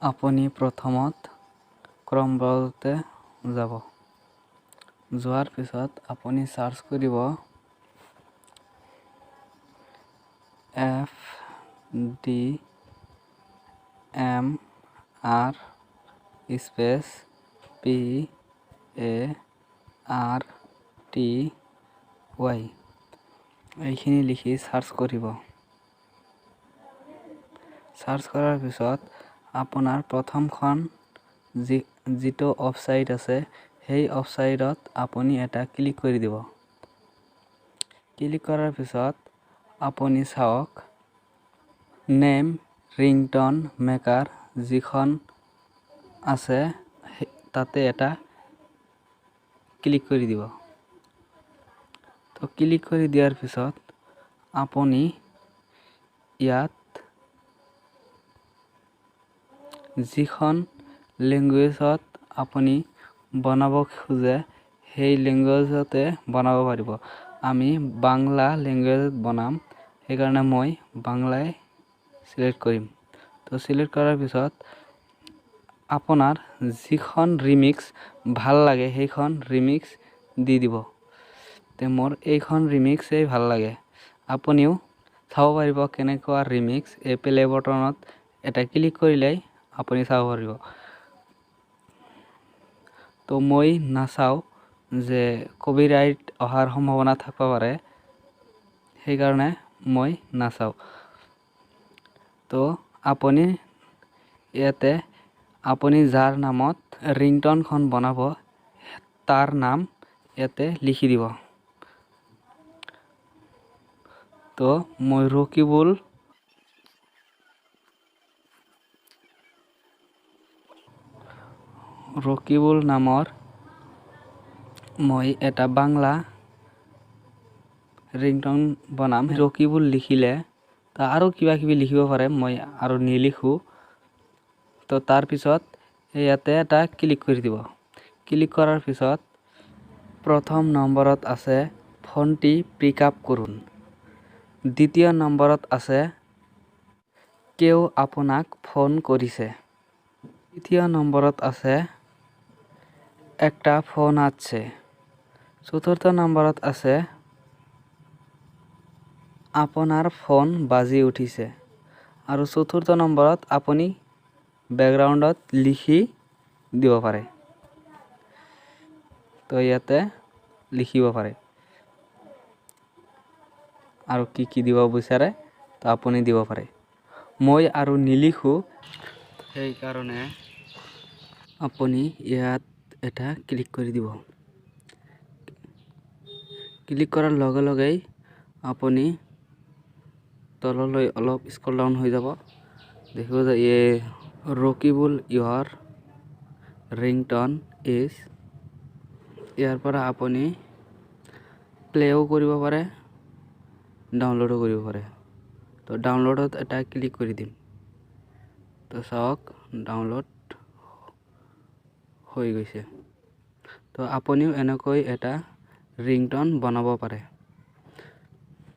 আপুনি প্ৰথমত ক্ৰমবৰ্ধতে যাব। যোৱাৰ পিছত আপুনি সাৰ্চ কৰিব fdmr স্পেচ PARTY এইখিনি লিখি সাৰ্চ কৰিব। সাৰ্চ কৰাৰ পিছত আপোনাৰ প্ৰথমখন যিটো ৱেবছাইট আছে সেই ৱেবছাইটত আপুনি এটা ক্লিক কৰি দিব। ক্লিক কৰাৰ পিছত আপুনি চাওক নেম ringtone মেকাৰ যিখন আছে তাতে এটা ক্লিক কৰি দিব। তো ক্লিক কৰি দিয়াৰ পিছত আপুনি ইয়াত যিখন লেংগুৱেজত আপুনি বনাব খোজে সেই লেংগুৱেজতে বনাব পাৰিব। আমি বাংলা লেংগুৱেজত বনাম, সেইকাৰণে মই বাংলাই সিলেক্ট কৰিম। তো সিলেক্ট কৰাৰ পিছত আপোনাৰ যিখন ৰিমিক্স ভাল লাগে সেইখন ৰিমিক্স দি দিব। তে মোৰ এইখন ৰিমিক্সেই ভাল লাগে। আপুনিও চাব পাৰিব কেনেকুৱা ৰিমিক্স। এই প্লে বটনত এটা ক্লিক কৰিলেই আপুনি চাব পাৰিব। তো মই নাচাওঁ যে কপিৰাইট অহাৰ সম্ভাৱনা থাকিব পাৰে, সেইকাৰণে মই নাচাওঁ। তো আপুনি ইয়াতে আপুনি যাৰ নামত ৰিংটনখন বনাব তাৰ নাম ইয়াতে লিখি দিব। তো মই ৰকিবুল নামৰ মই এটা বাংলা ৰিংটন বনাম। ৰকিবুল লিখিলে আৰু কিবা কিবি লিখিব পাৰে, মই আৰু নিলিখোঁ। তো তাৰপিছত ইয়াতে এটা ক্লিক কৰি দিব। ক্লিক কৰাৰ পিছত প্ৰথম নম্বৰত আছে ফোনটি পিক আপ কৰুন। দ্বিতীয় নম্বৰত আছে কেউ আপোনাক ফোন কৰিছে। তৃতীয় নম্বৰত আছে একটা ফোন আছে। চতুৰ্থ নম্বৰত আছে আপোনাৰ ফোন বাজি উঠিছে। আৰু চতুৰ্থ নম্বৰত আপুনি বেকগ্ৰাউণ্ডত লিখি দিব পাৰে। তো ইয়াতে লিখিব পাৰে আৰু কি দিব বিচাৰে তো আপুনি দিব পাৰে। মই আৰু নিলিখোঁ, সেইকাৰণে আপুনি ইয়াত এটা ক্লিক কৰি দিব। ক্লিক কৰাৰ লগে লগেই আপুনি তললৈ অলপ স্ক্ৰল ডাউন হৈ যাব। দেখিব যে ৰকিবুল ইয়ৰ ৰিংটন ইজ। ইয়াৰ পৰা আপুনি প্লেও কৰিব পাৰে, ডাউনলোডো কৰিব পাৰে। তো ডাউনলোডত এটা ক্লিক কৰি দিম। তো চাওক ডাউনলোড হৈ গৈছে। তো আপুনিও এনেকৈ এটা ৰিংটন বনাব পাৰে।